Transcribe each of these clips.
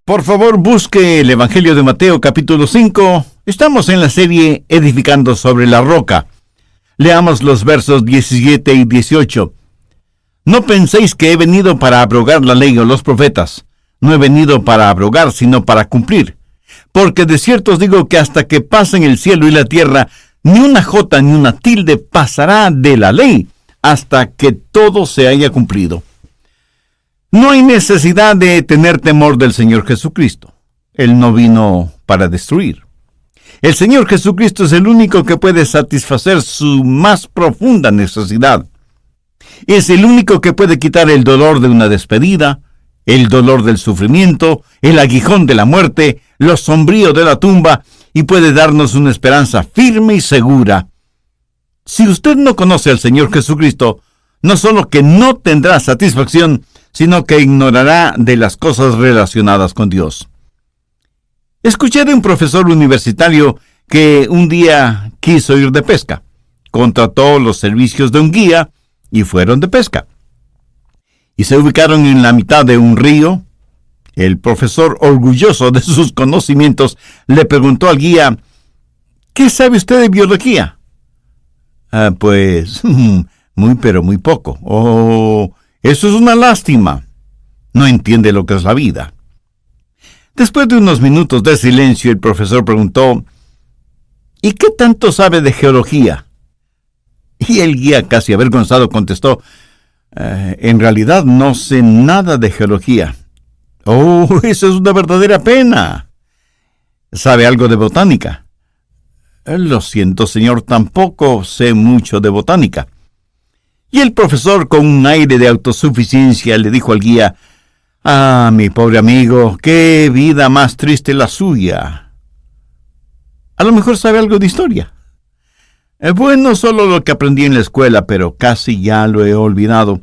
Por favor, busque el Evangelio de Mateo capítulo 5. Estamos en la serie Edificando sobre la Roca. Leamos los versos 17 y 18. No penséis que he venido para abrogar la ley o los profetas. No he venido para abrogar, sino para cumplir. Porque de cierto os digo que hasta que pasen el cielo y la tierra, ni una jota ni una tilde pasará de la ley, hasta que todo se haya cumplido. No hay necesidad de tener temor del Señor Jesucristo. Él no vino para destruir. El Señor Jesucristo es el único que puede satisfacer su más profunda necesidad. Es el único que puede quitar el dolor de una despedida, el dolor del sufrimiento, el aguijón de la muerte, lo sombrío de la tumba, y puede darnos una esperanza firme y segura. Si usted no conoce al Señor Jesucristo, no solo que no tendrá satisfacción, sino que ignorará de las cosas relacionadas con Dios. Escuché de un profesor universitario que un día quiso ir de pesca. Contrató los servicios de un guía y fueron de pesca. Y se ubicaron en la mitad de un río. El profesor, orgulloso de sus conocimientos, le preguntó al guía: ¿qué sabe usted de biología? Pues, pero muy poco. Oh, eso es una lástima. No entiende lo que es la vida. Después de unos minutos de silencio, el profesor preguntó: ¿y qué tanto sabe de geología? Y el guía, casi avergonzado, contestó: en realidad no sé nada de geología. Oh, eso es una verdadera pena. ¿Sabe algo de botánica? Lo siento, señor, tampoco sé mucho de botánica. Y el profesor, con un aire de autosuficiencia, le dijo al guía: mi pobre amigo, qué vida más triste la suya. A lo mejor sabe algo de historia. Bueno, solo lo que aprendí en la escuela, pero casi ya lo he olvidado.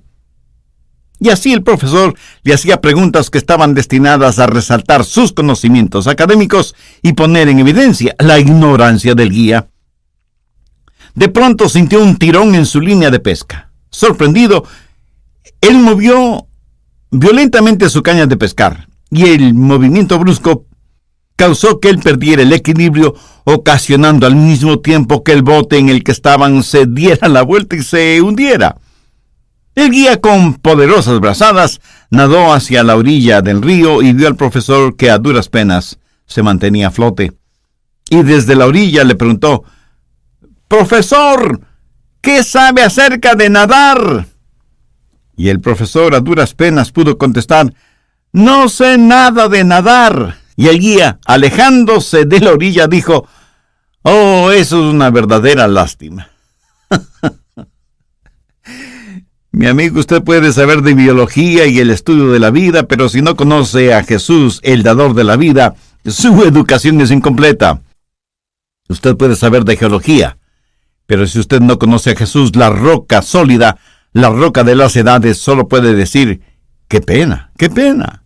Y así el profesor le hacía preguntas que estaban destinadas a resaltar sus conocimientos académicos y poner en evidencia la ignorancia del guía. De pronto sintió un tirón en su línea de pesca. Sorprendido, él movió violentamente su caña de pescar, y el movimiento brusco causó que él perdiera el equilibrio, ocasionando al mismo tiempo que el bote en el que estaban se diera la vuelta y se hundiera. El guía, con poderosas brazadas, nadó hacia la orilla del río y vio al profesor que a duras penas se mantenía a flote. Y desde la orilla le preguntó: «Profesor, ¿qué sabe acerca de nadar?» Y el profesor a duras penas pudo contestar: «No sé nada de nadar». Y el guía, alejándose de la orilla, dijo: «Oh, eso es una verdadera lástima». Mi amigo, usted puede saber de biología y el estudio de la vida, pero si no conoce a Jesús, el dador de la vida, su educación es incompleta. Usted puede saber de geología, pero si usted no conoce a Jesús, la roca sólida, la roca de las edades, solo puede decir: ¡qué pena, qué pena!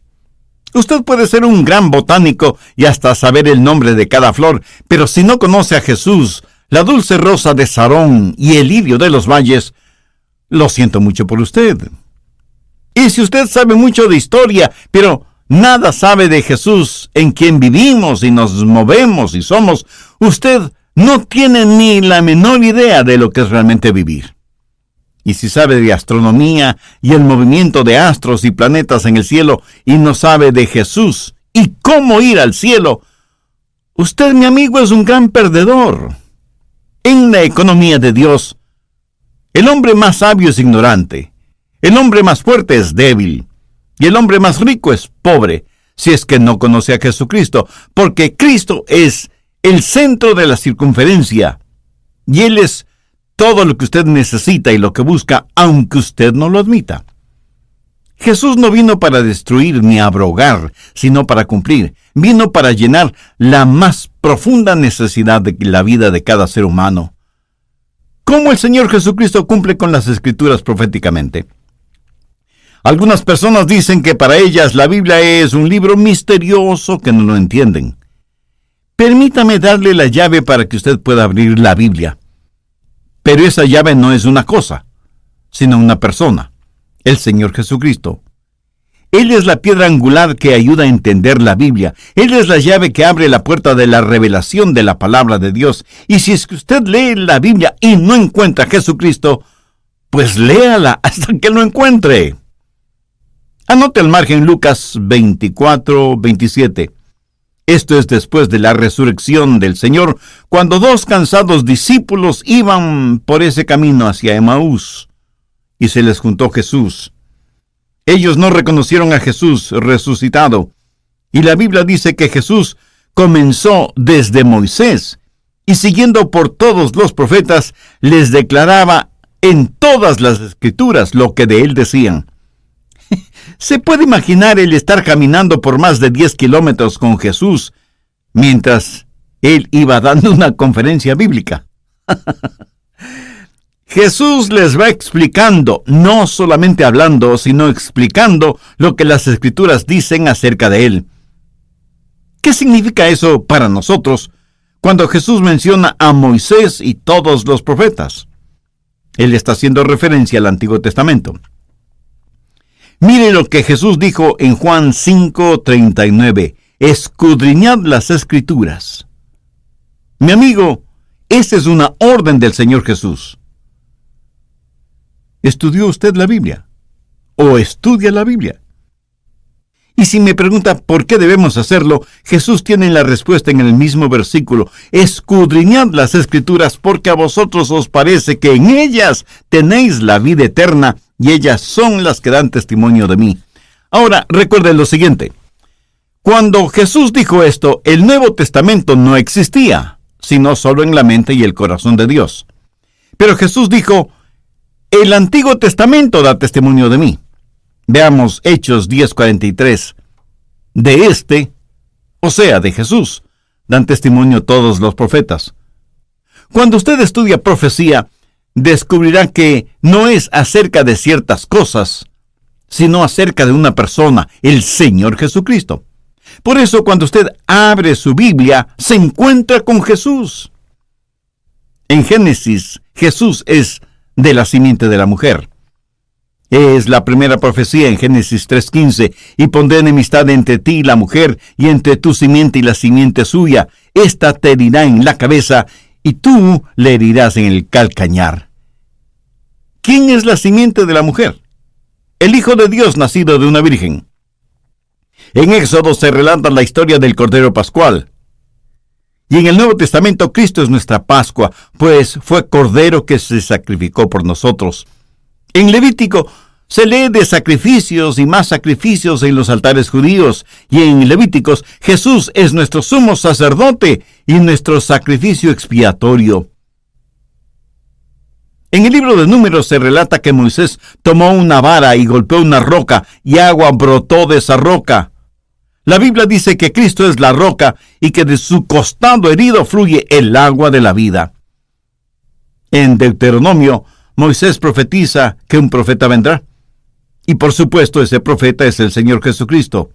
Usted puede ser un gran botánico y hasta saber el nombre de cada flor, pero si no conoce a Jesús, la dulce rosa de Sarón y el lirio de los valles, lo siento mucho por usted. Y si usted sabe mucho de historia, pero nada sabe de Jesús, en quien vivimos y nos movemos y somos, usted no tiene ni la menor idea de lo que es realmente vivir. Y si sabe de astronomía y el movimiento de astros y planetas en el cielo y no sabe de Jesús y cómo ir al cielo, usted, mi amigo, es un gran perdedor. En la economía de Dios, el hombre más sabio es ignorante, el hombre más fuerte es débil, y el hombre más rico es pobre, si es que no conoce a Jesucristo, porque Cristo es el centro de la circunferencia, y Él es todo lo que usted necesita y lo que busca, aunque usted no lo admita. Jesús no vino para destruir ni abrogar, sino para cumplir. Vino para llenar la más profunda necesidad de la vida de cada ser humano. ¿Cómo el Señor Jesucristo cumple con las Escrituras proféticamente? Algunas personas dicen que para ellas la Biblia es un libro misterioso que no lo entienden. Permítame darle la llave para que usted pueda abrir la Biblia. Pero esa llave no es una cosa, sino una persona, el Señor Jesucristo. Él es la piedra angular que ayuda a entender la Biblia. Él es la llave que abre la puerta de la revelación de la palabra de Dios. Y si es que usted lee la Biblia y no encuentra a Jesucristo, pues léala hasta que lo encuentre. Anote al margen Lucas 24:27. Esto es después de la resurrección del Señor, cuando dos cansados discípulos iban por ese camino hacia Emaús, y se les juntó Jesús. Ellos no reconocieron a Jesús resucitado, y la Biblia dice que Jesús comenzó desde Moisés, y siguiendo por todos los profetas, les declaraba en todas las Escrituras lo que de él decían. ¿Se puede imaginar el estar caminando por más de 10 kilómetros con Jesús mientras él iba dando una conferencia bíblica? Jesús les va explicando, no solamente hablando, sino explicando lo que las Escrituras dicen acerca de él. ¿Qué significa eso para nosotros cuando Jesús menciona a Moisés y todos los profetas? Él está haciendo referencia al Antiguo Testamento. Mire lo que Jesús dijo en Juan 5:39. Escudriñad las Escrituras. Mi amigo, esa es una orden del Señor Jesús. ¿Estudió usted la Biblia? ¿O estudia la Biblia? Y si me pregunta por qué debemos hacerlo, Jesús tiene la respuesta en el mismo versículo. Escudriñad las Escrituras, porque a vosotros os parece que en ellas tenéis la vida eterna, y ellas son las que dan testimonio de mí. Ahora, recuerden lo siguiente. Cuando Jesús dijo esto, el Nuevo Testamento no existía, sino solo en la mente y el corazón de Dios. Pero Jesús dijo, el Antiguo Testamento da testimonio de mí. Veamos Hechos 10:43. De este, o sea, de Jesús, dan testimonio todos los profetas. Cuando usted estudia profecía, descubrirá que no es acerca de ciertas cosas, sino acerca de una persona, el Señor Jesucristo. Por eso, cuando usted abre su Biblia, se encuentra con Jesús. En Génesis, Jesús es de la simiente de la mujer. Es la primera profecía en Génesis 3:15. Y pondré enemistad entre ti y la mujer, y entre tu simiente y la simiente suya. Esta te herirá en la cabeza, y tú le herirás en el calcañar. ¿Quién es la simiente de la mujer? El Hijo de Dios nacido de una virgen. En Éxodo se relata la historia del Cordero Pascual. Y en el Nuevo Testamento Cristo es nuestra Pascua, pues fue Cordero que se sacrificó por nosotros. En Levítico se lee de sacrificios y más sacrificios en los altares judíos, y en Levíticos Jesús es nuestro sumo sacerdote y nuestro sacrificio expiatorio. En el libro de Números se relata que Moisés tomó una vara y golpeó una roca, y agua brotó de esa roca. La Biblia dice que Cristo es la roca y que de su costado herido fluye el agua de la vida. En Deuteronomio, Moisés profetiza que un profeta vendrá. Y por supuesto, ese profeta es el Señor Jesucristo.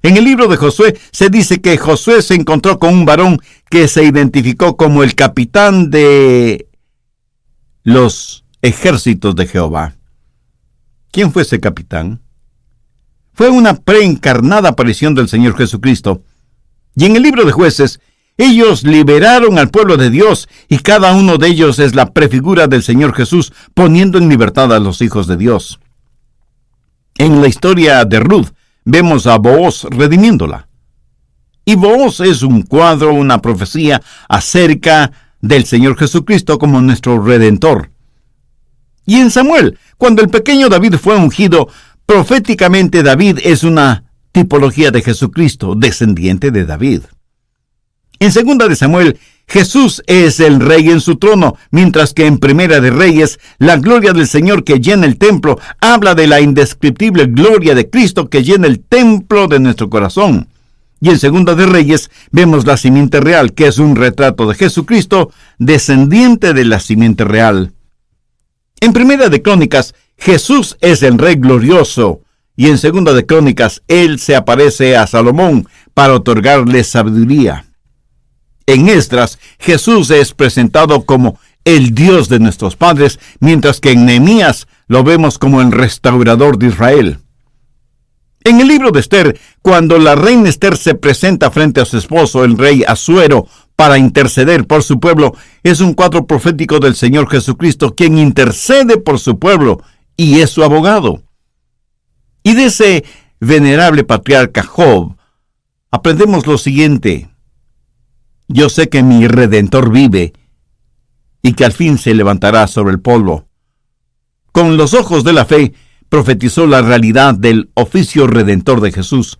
En el libro de Josué se dice que Josué se encontró con un varón que se identificó como el capitán de los ejércitos de Jehová. ¿Quién fue ese capitán? Fue una preencarnada aparición del Señor Jesucristo. Y en el libro de Jueces, ellos liberaron al pueblo de Dios, y cada uno de ellos es la prefigura del Señor Jesús, poniendo en libertad a los hijos de Dios. En la historia de Ruth, vemos a Booz redimiéndola. Y Booz es un cuadro, una profecía acerca del Señor Jesucristo como nuestro Redentor. Y en Samuel, cuando el pequeño David fue ungido, proféticamente David es una tipología de Jesucristo, descendiente de David. En Segunda de Samuel, Jesús es el rey en su trono, mientras que en Primera de Reyes, la gloria del Señor que llena el templo habla de la indescriptible gloria de Cristo que llena el templo de nuestro corazón. Y en Segunda de Reyes vemos la simiente real, que es un retrato de Jesucristo, descendiente de la simiente real. En Primera de Crónicas, Jesús es el Rey glorioso, y en Segunda de Crónicas, Él se aparece a Salomón para otorgarle sabiduría. En Esdras, Jesús es presentado como el Dios de nuestros padres, mientras que en Nehemías lo vemos como el restaurador de Israel. En el libro de Esther, cuando la reina Esther se presenta frente a su esposo, el rey Asuero, para interceder por su pueblo, es un cuadro profético del Señor Jesucristo, quien intercede por su pueblo y es su abogado. Y de ese venerable patriarca Job, aprendemos lo siguiente: yo sé que mi Redentor vive y que al fin se levantará sobre el polvo. Con los ojos de la fe, profetizó la realidad del oficio redentor de Jesús.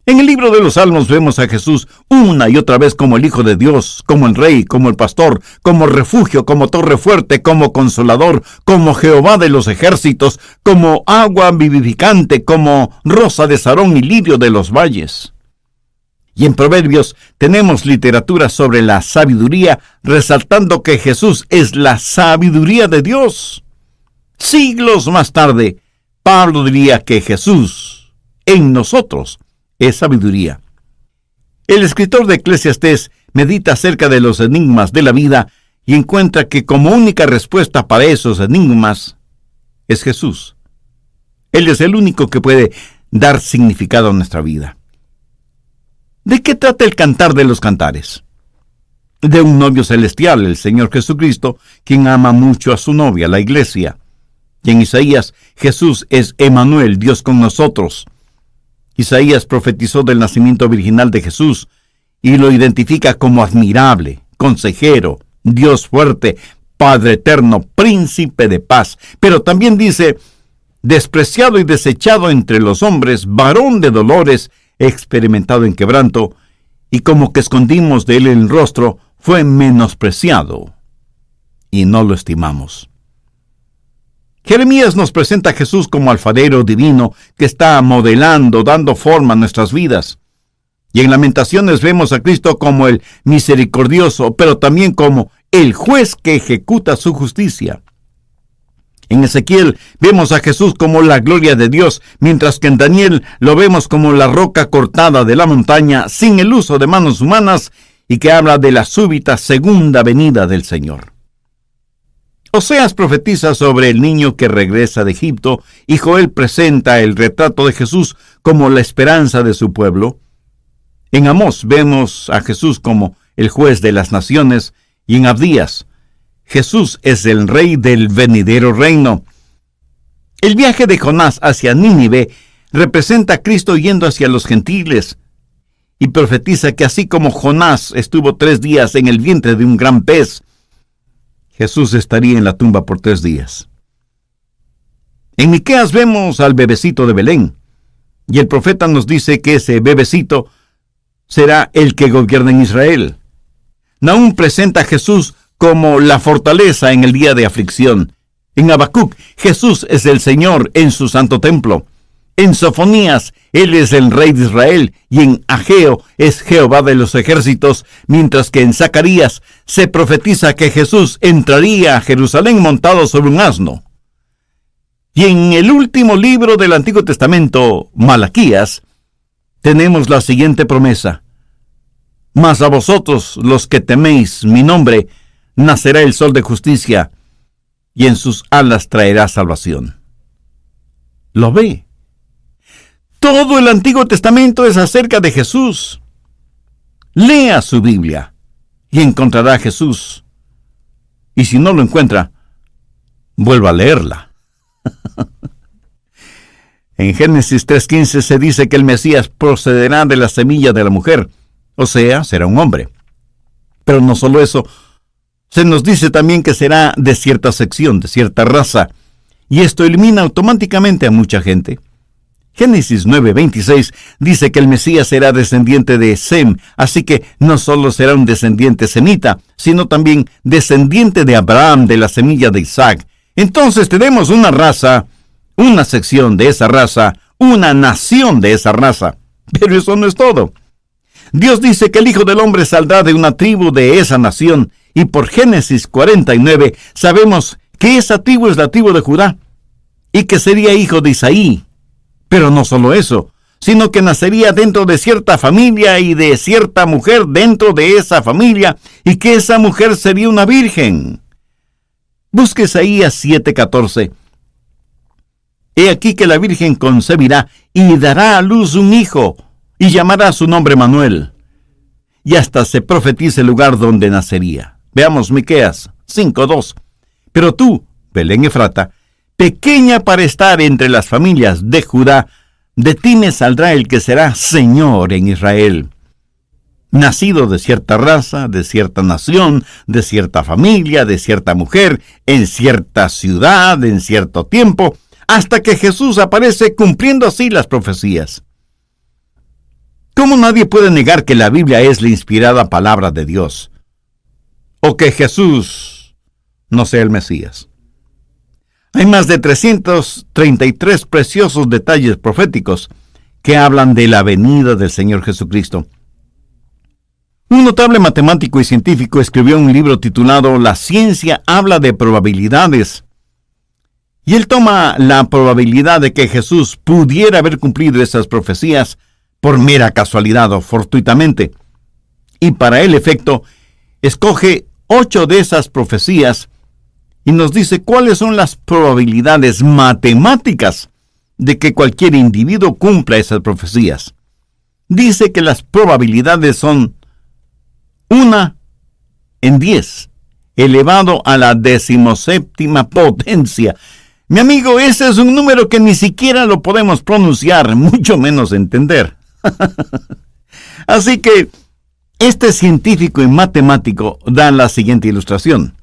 En el libro de los Salmos vemos a Jesús una y otra vez como el Hijo de Dios, como el Rey, como el Pastor, como refugio, como torre fuerte, como consolador, como Jehová de los ejércitos, como agua vivificante, como rosa de Sarón y lirio de los valles. Y en Proverbios tenemos literatura sobre la sabiduría, resaltando que Jesús es la sabiduría de Dios. Siglos más tarde, Pablo diría que Jesús en nosotros es sabiduría. El escritor de Eclesiastés medita acerca de los enigmas de la vida y encuentra que como única respuesta para esos enigmas es Jesús. Él es el único que puede dar significado a nuestra vida. ¿De qué trata el Cantar de los Cantares? De un novio celestial, el Señor Jesucristo, quien ama mucho a su novia, la iglesia. Y en Isaías, Jesús es Emmanuel, Dios con nosotros. Isaías profetizó del nacimiento virginal de Jesús y lo identifica como admirable, consejero, Dios fuerte, Padre eterno, príncipe de paz. Pero también dice: despreciado y desechado entre los hombres, varón de dolores, experimentado en quebranto, y como que escondimos de él el rostro, fue menospreciado y no lo estimamos. Jeremías nos presenta a Jesús como alfarero divino que está modelando, dando forma a nuestras vidas. Y en Lamentaciones vemos a Cristo como el misericordioso, pero también como el juez que ejecuta su justicia. En Ezequiel vemos a Jesús como la gloria de Dios, mientras que en Daniel lo vemos como la roca cortada de la montaña sin el uso de manos humanas y que habla de la súbita segunda venida del Señor. Oseas profetiza sobre el niño que regresa de Egipto y Joel presenta el retrato de Jesús como la esperanza de su pueblo. En Amós vemos a Jesús como el juez de las naciones y en Abdías, Jesús es el rey del venidero reino. El viaje de Jonás hacia Nínive representa a Cristo yendo hacia los gentiles y profetiza que así como Jonás estuvo 3 días en el vientre de un gran pez, Jesús estaría en la tumba por 3 días. En Miqueas vemos al bebecito de Belén, y el profeta nos dice que ese bebecito será el que gobierna en Israel. Nahum presenta a Jesús como la fortaleza en el día de aflicción. En Habacuc, Jesús es el Señor en su santo templo. En Sofonías, Él es el Rey de Israel, y en Ageo es Jehová de los ejércitos, mientras que en Zacarías se profetiza que Jesús entraría a Jerusalén montado sobre un asno. Y en el último libro del Antiguo Testamento, Malaquías, tenemos la siguiente promesa: mas a vosotros, los que teméis mi nombre, nacerá el sol de justicia, y en sus alas traerá salvación. ¿Lo ve? Todo el Antiguo Testamento es acerca de Jesús. Lea su Biblia y encontrará a Jesús. Y si no lo encuentra, vuelva a leerla. En Génesis 3:15 se dice que el Mesías procederá de la semilla de la mujer, o sea, será un hombre. Pero no solo eso, se nos dice también que será de cierta sección, de cierta raza, y esto elimina automáticamente a mucha gente. Génesis 9:26 dice que el Mesías será descendiente de Sem, así que no solo será un descendiente semita, sino también descendiente de Abraham, de la semilla de Isaac. Entonces tenemos una raza, una sección de esa raza, una nación de esa raza. Pero eso no es todo. Dios dice que el Hijo del Hombre saldrá de una tribu de esa nación, y por Génesis 49 sabemos que esa tribu es la tribu de Judá, y que sería hijo de Isaí. Pero no solo eso, sino que nacería dentro de cierta familia y de cierta mujer dentro de esa familia, y que esa mujer sería una virgen. Busque Isaías 7:14. He aquí que la Virgen concebirá y dará a luz un hijo, y llamará su nombre Manuel. Y hasta se profetiza el lugar donde nacería. Veamos Miqueas 5:2. Pero tú, Belén Efrata, pequeña para estar entre las familias de Judá, de ti me saldrá el que será Señor en Israel. Nacido de cierta raza, de cierta nación, de cierta familia, de cierta mujer, en cierta ciudad, en cierto tiempo, hasta que Jesús aparece cumpliendo así las profecías. ¿Cómo nadie puede negar que la Biblia es la inspirada palabra de Dios? O que Jesús no sea el Mesías. Hay más de 333 preciosos detalles proféticos que hablan de la venida del Señor Jesucristo. Un notable matemático y científico escribió un libro titulado La ciencia habla de probabilidades. Y él toma la probabilidad de que Jesús pudiera haber cumplido esas profecías por mera casualidad o fortuitamente. Y para el efecto, escoge 8 de esas profecías y nos dice cuáles son las probabilidades matemáticas de que cualquier individuo cumpla esas profecías. Dice que las probabilidades son 1 en 10, elevado a la 17ª potencia. Mi amigo, ese es un número que ni siquiera lo podemos pronunciar, mucho menos entender. Así que este científico y matemático da la siguiente ilustración.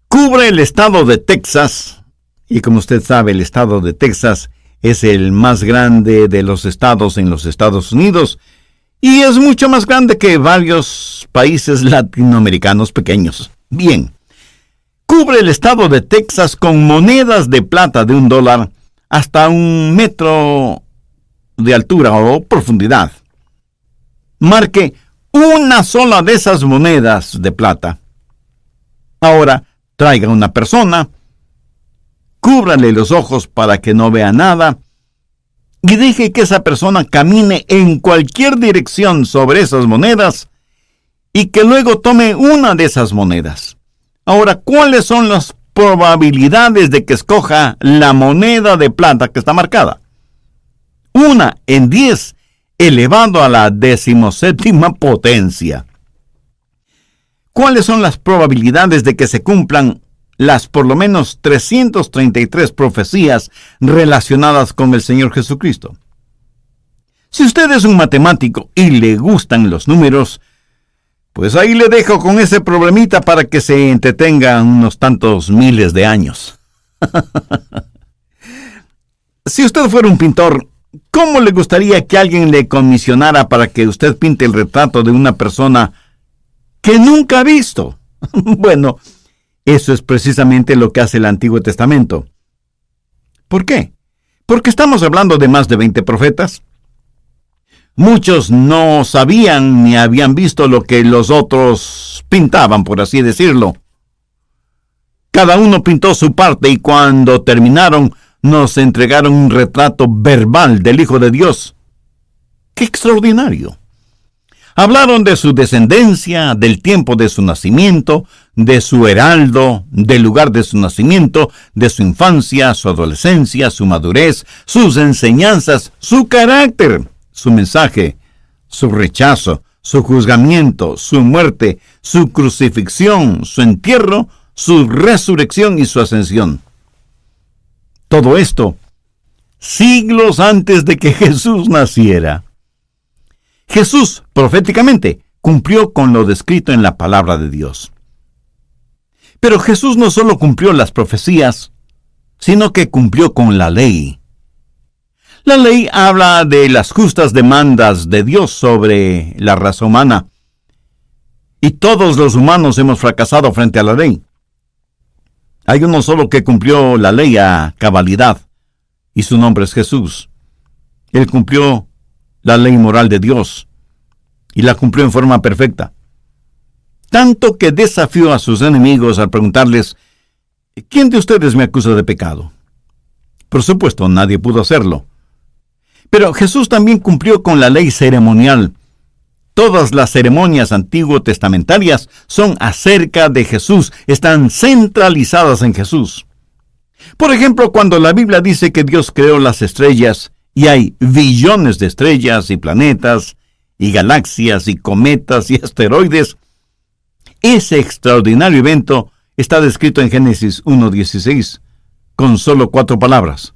Cubre el estado de Texas, y como usted sabe, el estado de Texas es el más grande de los estados en los Estados Unidos, y es mucho más grande que varios países latinoamericanos pequeños. Bien, cubre el estado de Texas con monedas de plata de $1 hasta 1 metro de altura o profundidad. Marque una sola de esas monedas de plata. Ahora, traiga una persona, cúbrale los ojos para que no vea nada, y deje que esa persona camine en cualquier dirección sobre esas monedas y que luego tome una de esas monedas. Ahora, ¿cuáles son las probabilidades de que escoja la moneda de plata que está marcada? 1 en 10, elevado a la 17ª potencia. ¿Cuáles son las probabilidades de que se cumplan las por lo menos 333 profecías relacionadas con el Señor Jesucristo? Si usted es un matemático y le gustan los números, pues ahí le dejo con ese problemita para que se entretenga unos tantos miles de años. Si usted fuera un pintor, ¿cómo le gustaría que alguien le comisionara para que usted pinte el retrato de una persona que nunca ha visto? Bueno, eso es precisamente lo que hace el Antiguo Testamento. ¿Por qué? Porque estamos hablando de más de 20 profetas. Muchos no sabían ni habían visto lo que los otros pintaban, por así decirlo. Cada uno pintó su parte y cuando terminaron nos entregaron un retrato verbal del Hijo de Dios. ¡Qué extraordinario! Hablaron de su descendencia, del tiempo de su nacimiento, de su heraldo, del lugar de su nacimiento, de su infancia, su adolescencia, su madurez, sus enseñanzas, su carácter, su mensaje, su rechazo, su juzgamiento, su muerte, su crucifixión, su entierro, su resurrección y su ascensión. Todo esto, siglos antes de que Jesús naciera. Jesús, proféticamente, cumplió con lo descrito en la palabra de Dios. Pero Jesús no solo cumplió las profecías, sino que cumplió con la ley. La ley habla de las justas demandas de Dios sobre la raza humana. Y todos los humanos hemos fracasado frente a la ley. Hay uno solo que cumplió la ley a cabalidad, y su nombre es Jesús. Él cumplió la ley moral de Dios, y la cumplió en forma perfecta. Tanto que desafió a sus enemigos al preguntarles, ¿quién de ustedes me acusa de pecado? Por supuesto, nadie pudo hacerlo. Pero Jesús también cumplió con la ley ceremonial. Todas las ceremonias antiguo-testamentarias son acerca de Jesús, están centralizadas en Jesús. Por ejemplo, cuando la Biblia dice que Dios creó las estrellas, y hay billones de estrellas y planetas, y galaxias y cometas y asteroides, ese extraordinario evento está descrito en Génesis 1:16, con solo 4 palabras.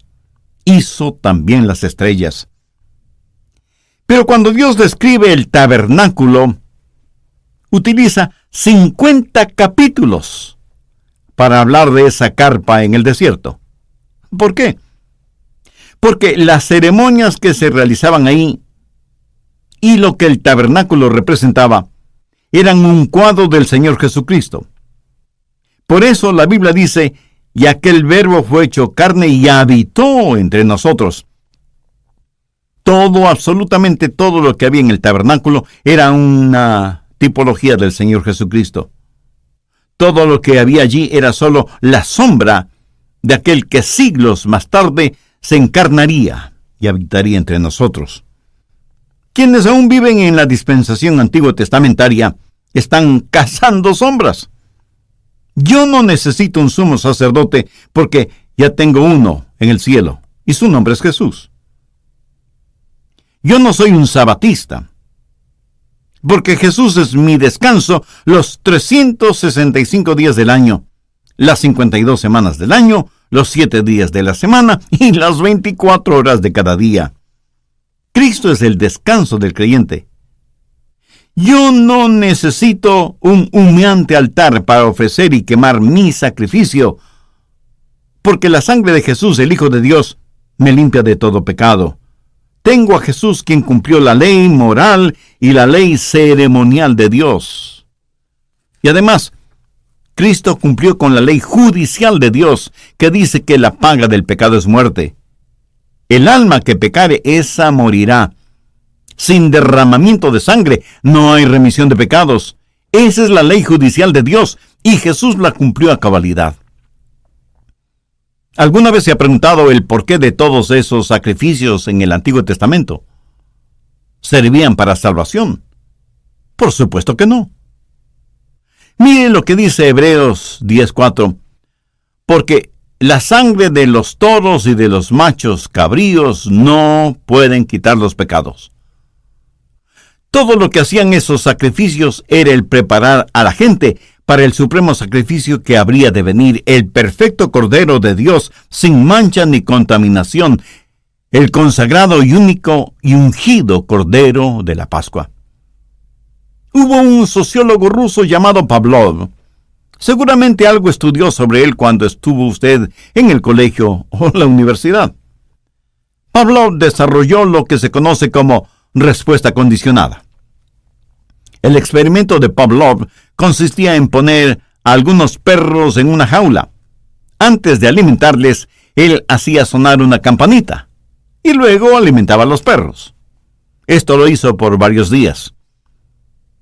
Hizo también las estrellas. Pero cuando Dios describe el tabernáculo, utiliza 50 capítulos para hablar de esa carpa en el desierto. ¿Por qué? Porque las ceremonias que se realizaban ahí y lo que el tabernáculo representaba eran un cuadro del Señor Jesucristo. Por eso la Biblia dice, y aquel verbo fue hecho carne y habitó entre nosotros. Todo, absolutamente todo lo que había en el tabernáculo era una tipología del Señor Jesucristo. Todo lo que había allí era solo la sombra de aquel que siglos más tarde se encarnaría y habitaría entre nosotros. Quienes aún viven en la dispensación antiguo testamentaria están cazando sombras. Yo no necesito un sumo sacerdote porque ya tengo uno en el cielo y su nombre es Jesús. Yo no soy un sabatista porque Jesús es mi descanso los 365 días del año, las 52 semanas del año, los 7 días de la semana y las 24 horas de cada día. Cristo es el descanso del creyente. Yo no necesito un humeante altar para ofrecer y quemar mi sacrificio, porque la sangre de Jesús, el Hijo de Dios, me limpia de todo pecado. Tengo a Jesús quien cumplió la ley moral y la ley ceremonial de Dios. Y además, Cristo cumplió con la ley judicial de Dios, que dice que la paga del pecado es muerte. El alma que pecare, esa morirá. Sin derramamiento de sangre no hay remisión de pecados. Esa es la ley judicial de Dios, y Jesús la cumplió a cabalidad. ¿Alguna vez se ha preguntado el porqué de todos esos sacrificios en el Antiguo Testamento? ¿Servían para salvación? Por supuesto que no. Miren lo que dice Hebreos 10:4. Porque la sangre de los toros y de los machos cabríos no pueden quitar los pecados. Todo lo que hacían esos sacrificios era el preparar a la gente para el supremo sacrificio que habría de venir, el perfecto Cordero de Dios, sin mancha ni contaminación, el consagrado y único y ungido Cordero de la Pascua. Hubo un sociólogo ruso llamado Pavlov. Seguramente algo estudió sobre él cuando estuvo usted en el colegio o la universidad. Pavlov desarrolló lo que se conoce como respuesta condicionada. El experimento de Pavlov consistía en poner a algunos perros en una jaula. Antes de alimentarles, él hacía sonar una campanita y luego alimentaba a los perros. Esto lo hizo por varios días.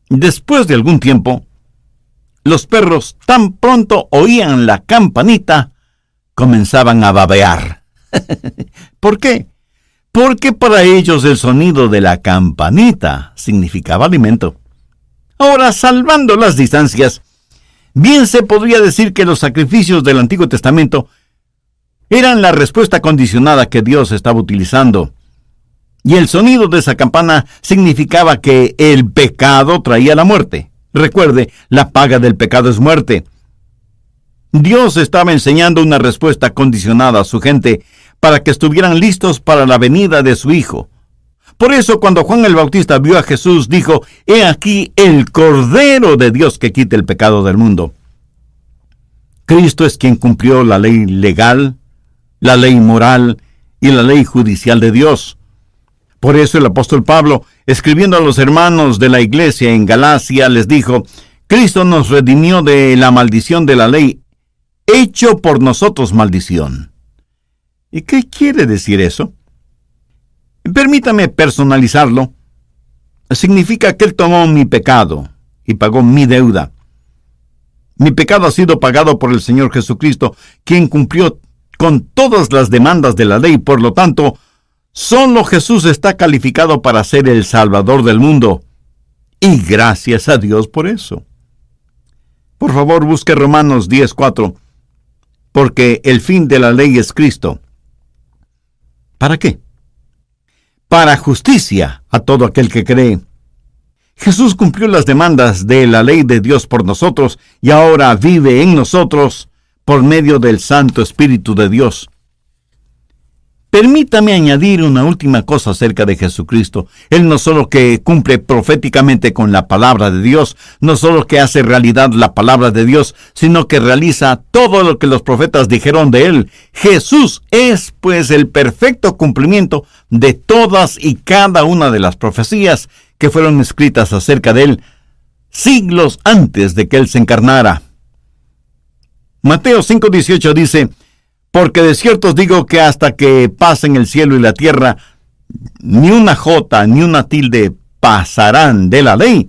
Después de algún tiempo, los perros tan pronto oían la campanita, comenzaban a babear. ¿Por qué? Porque para ellos el sonido de la campanita significaba alimento. Ahora, salvando las distancias, bien se podría decir que los sacrificios del Antiguo Testamento eran la respuesta condicionada que Dios estaba utilizando. Y el sonido de esa campana significaba que el pecado traía la muerte. Recuerde, la paga del pecado es muerte. Dios estaba enseñando una respuesta condicionada a su gente para que estuvieran listos para la venida de su Hijo. Por eso, cuando Juan el Bautista vio a Jesús, dijo: «He aquí el Cordero de Dios que quita el pecado del mundo». Cristo es quien cumplió la ley legal, la ley moral y la ley judicial de Dios. Por eso el apóstol Pablo, escribiendo a los hermanos de la iglesia en Galacia, les dijo: «Cristo nos redimió de la maldición de la ley, hecho por nosotros maldición». ¿Y qué quiere decir eso? Permítame personalizarlo. Significa que Él tomó mi pecado y pagó mi deuda. Mi pecado ha sido pagado por el Señor Jesucristo, quien cumplió con todas las demandas de la ley. Por lo tanto, solo Jesús está calificado para ser el Salvador del mundo. Y gracias a Dios por eso. Por favor, busque Romanos 10:4. porque el fin de la ley es Cristo. ¿Para qué? Para justicia a todo aquel que cree. Jesús cumplió las demandas de la ley de Dios por nosotros y ahora vive en nosotros por medio del Santo Espíritu de Dios. Permítame añadir una última cosa acerca de Jesucristo. Él no solo que cumple proféticamente con la palabra de Dios, no solo que hace realidad la palabra de Dios, sino que realiza todo lo que los profetas dijeron de Él. Jesús es, pues, el perfecto cumplimiento de todas y cada una de las profecías que fueron escritas acerca de Él siglos antes de que Él se encarnara. Mateo 5:18 dice: porque de cierto os digo que hasta que pasen el cielo y la tierra, ni una jota ni una tilde pasarán de la ley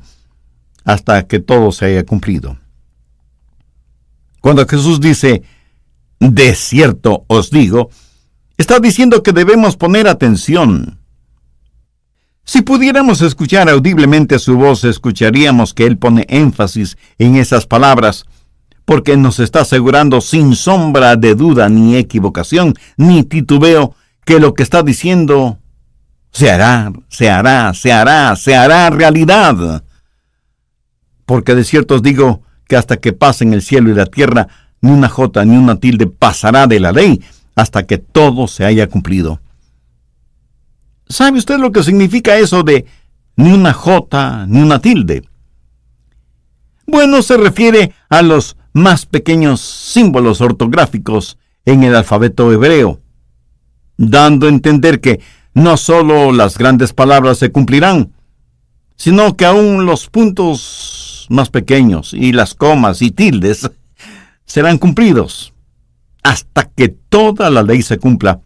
hasta que todo se haya cumplido. Cuando Jesús dice, de cierto os digo, está diciendo que debemos poner atención. Si pudiéramos escuchar audiblemente su voz, escucharíamos que Él pone énfasis en esas palabras, porque nos está asegurando sin sombra de duda, ni equivocación, ni titubeo, que lo que está diciendo se hará realidad. Porque de cierto os digo que hasta que pasen el cielo y la tierra, ni una jota ni una tilde pasará de la ley, hasta que todo se haya cumplido. ¿Sabe usted lo que significa eso de ni una jota ni una tilde? Bueno, se refiere a los más pequeños símbolos ortográficos en el alfabeto hebreo, dando a entender que no solo las grandes palabras se cumplirán, sino que aún los puntos más pequeños y las comas y tildes serán cumplidos hasta que toda la ley se cumpla.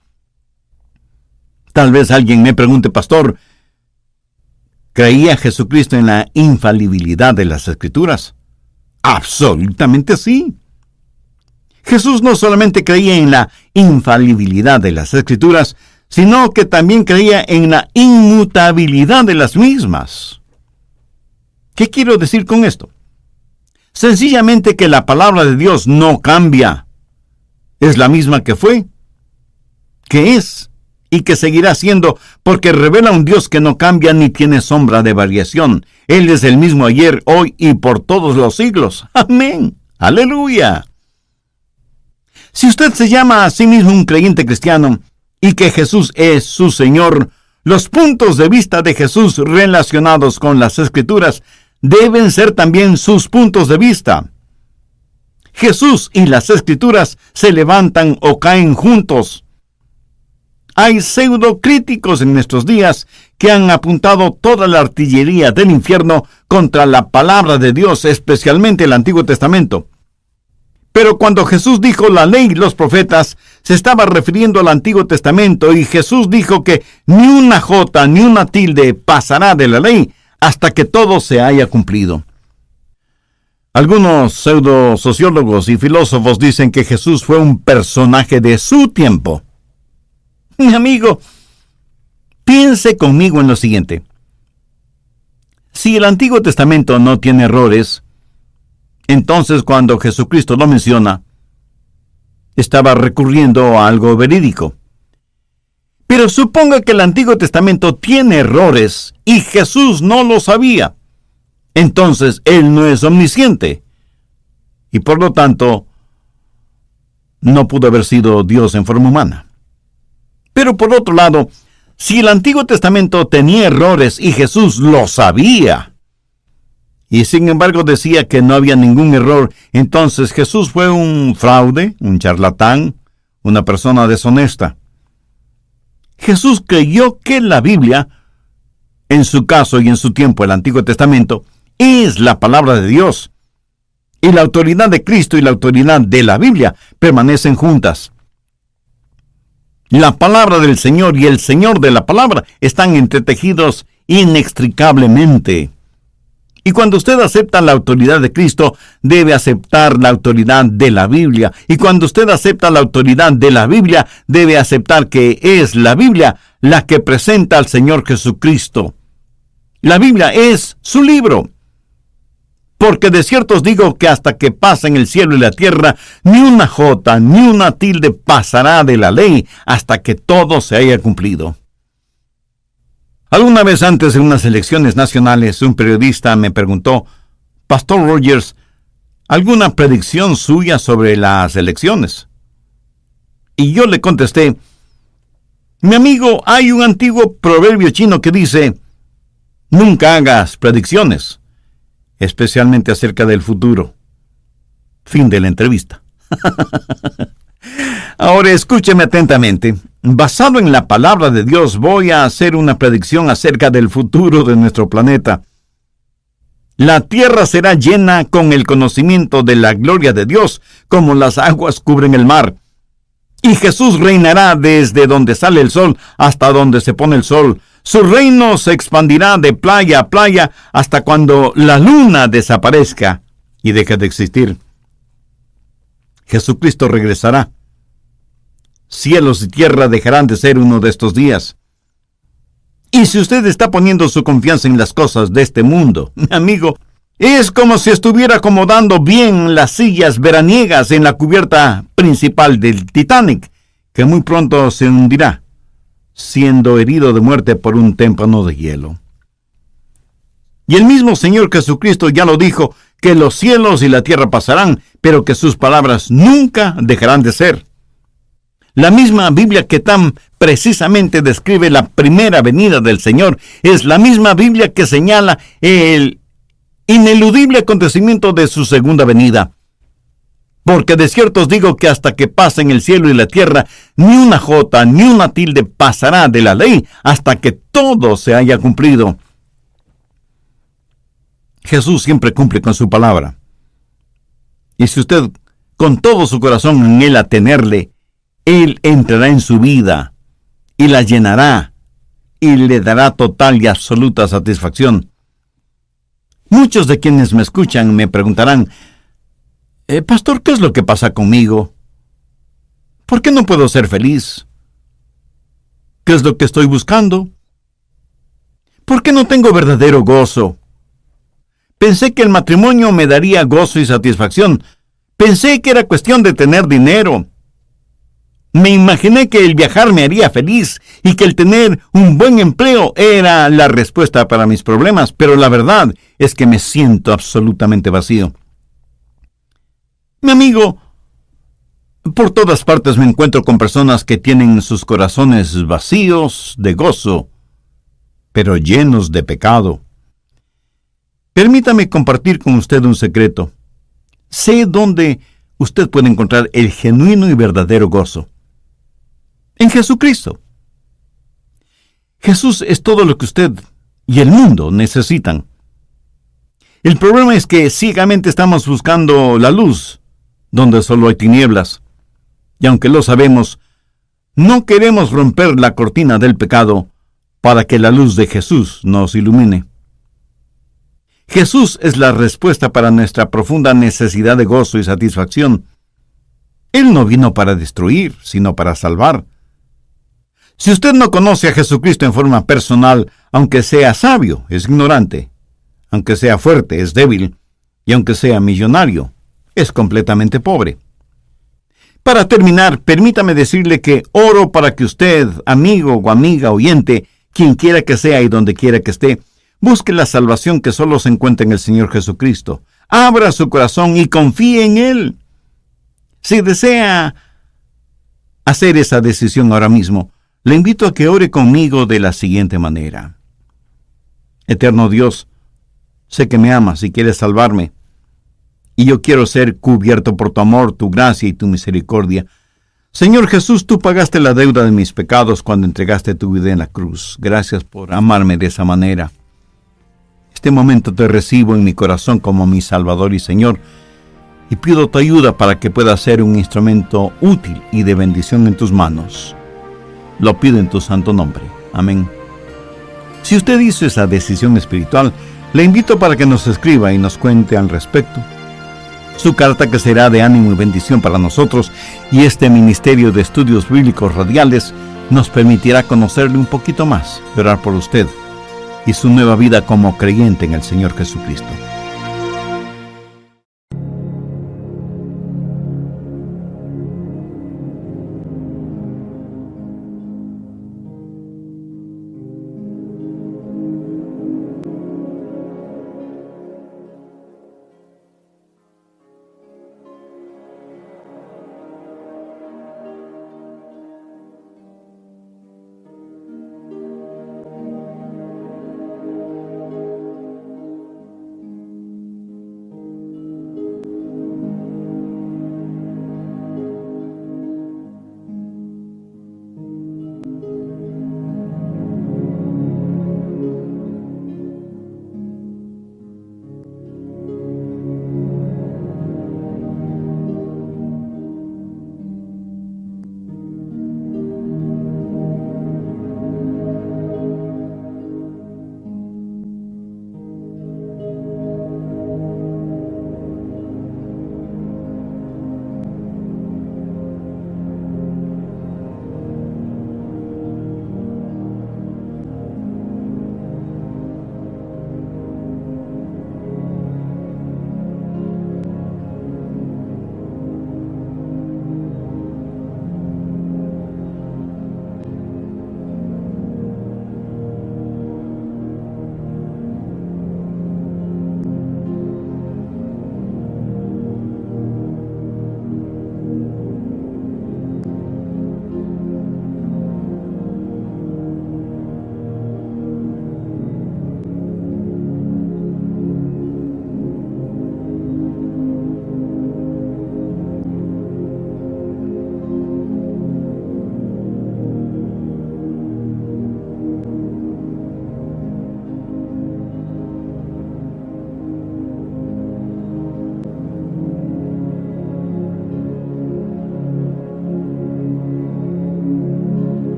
Tal vez alguien me pregunte, pastor, ¿creía Jesucristo en la infalibilidad de las Escrituras? Absolutamente sí. Jesús no solamente creía en la infalibilidad de las Escrituras, sino que también creía en la inmutabilidad de las mismas. ¿Qué quiero decir con esto? Sencillamente que la palabra de Dios no cambia. Es la misma que fue, que es y que seguirá siendo, porque revela un Dios que no cambia ni tiene sombra de variación. Él es el mismo ayer, hoy y por todos los siglos. Amén. Aleluya. Si usted se llama a sí mismo un creyente cristiano y que Jesús es su Señor, los puntos de vista de Jesús relacionados con las Escrituras deben ser también sus puntos de vista. Jesús y las Escrituras se levantan o caen juntos. Hay pseudocríticos en nuestros días que han apuntado toda la artillería del infierno contra la palabra de Dios, especialmente el Antiguo Testamento. Pero cuando Jesús dijo la ley y los profetas, se estaba refiriendo al Antiguo Testamento, y Jesús dijo que ni una jota ni una tilde pasará de la ley hasta que todo se haya cumplido. Algunos pseudosociólogos y filósofos dicen que Jesús fue un personaje de su tiempo. Mi amigo, piense conmigo en lo siguiente. Si el Antiguo Testamento no tiene errores, entonces cuando Jesucristo lo menciona, estaba recurriendo a algo verídico. Pero suponga que el Antiguo Testamento tiene errores y Jesús no lo sabía. Entonces Él no es omnisciente y por lo tanto no pudo haber sido Dios en forma humana. Pero por otro lado, si el Antiguo Testamento tenía errores y Jesús lo sabía, y sin embargo decía que no había ningún error, entonces Jesús fue un fraude, un charlatán, una persona deshonesta. Jesús creyó que la Biblia, en su caso y en su tiempo el Antiguo Testamento, es la palabra de Dios. Y la autoridad de Cristo y la autoridad de la Biblia permanecen juntas. La palabra del Señor y el Señor de la palabra están entretejidos inextricablemente. Y cuando usted acepta la autoridad de Cristo, debe aceptar la autoridad de la Biblia. Y cuando usted acepta la autoridad de la Biblia, debe aceptar que es la Biblia la que presenta al Señor Jesucristo. La Biblia es su libro. Porque de cierto os digo que hasta que pasen el cielo y la tierra, ni una jota, ni una tilde pasará de la ley hasta que todo se haya cumplido. Alguna vez antes de unas elecciones nacionales, un periodista me preguntó: Pastor Rogers, ¿alguna predicción suya sobre las elecciones? Y yo le contesté: mi amigo, hay un antiguo proverbio chino que dice: nunca hagas predicciones, especialmente acerca del futuro. Fin de la entrevista. Ahora escúcheme atentamente. Basado en la palabra de Dios, voy a hacer una predicción acerca del futuro de nuestro planeta. La tierra será llena con el conocimiento de la gloria de Dios, como las aguas cubren el mar. Y Jesús reinará desde donde sale el sol hasta donde se pone el sol. Su reino se expandirá de playa a playa hasta cuando la luna desaparezca y deje de existir. Jesucristo regresará. Cielos y tierra dejarán de ser uno de estos días. Y si usted está poniendo su confianza en las cosas de este mundo, mi amigo, es como si estuviera acomodando bien las sillas veraniegas en la cubierta principal del Titanic, que muy pronto se hundirá, siendo herido de muerte por un témpano de hielo. Y el mismo Señor Jesucristo ya lo dijo, que los cielos y la tierra pasarán, pero que sus palabras nunca dejarán de ser. La misma Biblia que tan precisamente describe la primera venida del Señor es la misma Biblia que señala el ineludible acontecimiento de su segunda venida. Porque de cierto os digo que hasta que pasen el cielo y la tierra, ni una jota ni una tilde pasará de la ley hasta que todo se haya cumplido. Jesús siempre cumple con su palabra. Y si usted con todo su corazón en Él atenerle, Él entrará en su vida y la llenará y le dará total y absoluta satisfacción. Muchos de quienes me escuchan me preguntarán: Pastor, ¿qué es lo que pasa conmigo? ¿Por qué no puedo ser feliz? ¿Qué es lo que estoy buscando? ¿Por qué no tengo verdadero gozo? Pensé que el matrimonio me daría gozo y satisfacción. Pensé que era cuestión de tener dinero. Me imaginé que el viajar me haría feliz y que el tener un buen empleo era la respuesta para mis problemas, pero la verdad es que me siento absolutamente vacío. Mi amigo, por todas partes me encuentro con personas que tienen sus corazones vacíos de gozo, pero llenos de pecado. Permítame compartir con usted un secreto. Sé dónde usted puede encontrar el genuino y verdadero gozo. En Jesucristo. Jesús es todo lo que usted y el mundo necesitan. El problema es que ciegamente estamos buscando la luz donde solo hay tinieblas. Y aunque lo sabemos, no queremos romper la cortina del pecado para que la luz de Jesús nos ilumine. Jesús es la respuesta para nuestra profunda necesidad de gozo y satisfacción. Él no vino para destruir, sino para salvar. Si usted no conoce a Jesucristo en forma personal, aunque sea sabio, es ignorante. Aunque sea fuerte, es débil. Y aunque sea millonario, es completamente pobre. Para terminar, permítame decirle que oro para que usted, amigo o amiga oyente, quien quiera que sea y donde quiera que esté, busque la salvación que solo se encuentra en el Señor Jesucristo. Abra su corazón y confíe en Él. Si desea hacer esa decisión ahora mismo, le invito a que ore conmigo de la siguiente manera. Eterno Dios, sé que me amas y quieres salvarme, y yo quiero ser cubierto por tu amor, tu gracia y tu misericordia. Señor Jesús, tú pagaste la deuda de mis pecados cuando entregaste tu vida en la cruz. Gracias por amarme de esa manera. Este momento te recibo en mi corazón como mi Salvador y Señor, y pido tu ayuda para que pueda ser un instrumento útil y de bendición en tus manos. Lo pido en tu santo nombre. Amén. Si usted hizo esa decisión espiritual, le invito para que nos escriba y nos cuente al respecto. Su carta, que será de ánimo y bendición para nosotros, y este Ministerio de Estudios Bíblicos Radiales nos permitirá conocerle un poquito más y orar por usted y su nueva vida como creyente en el Señor Jesucristo.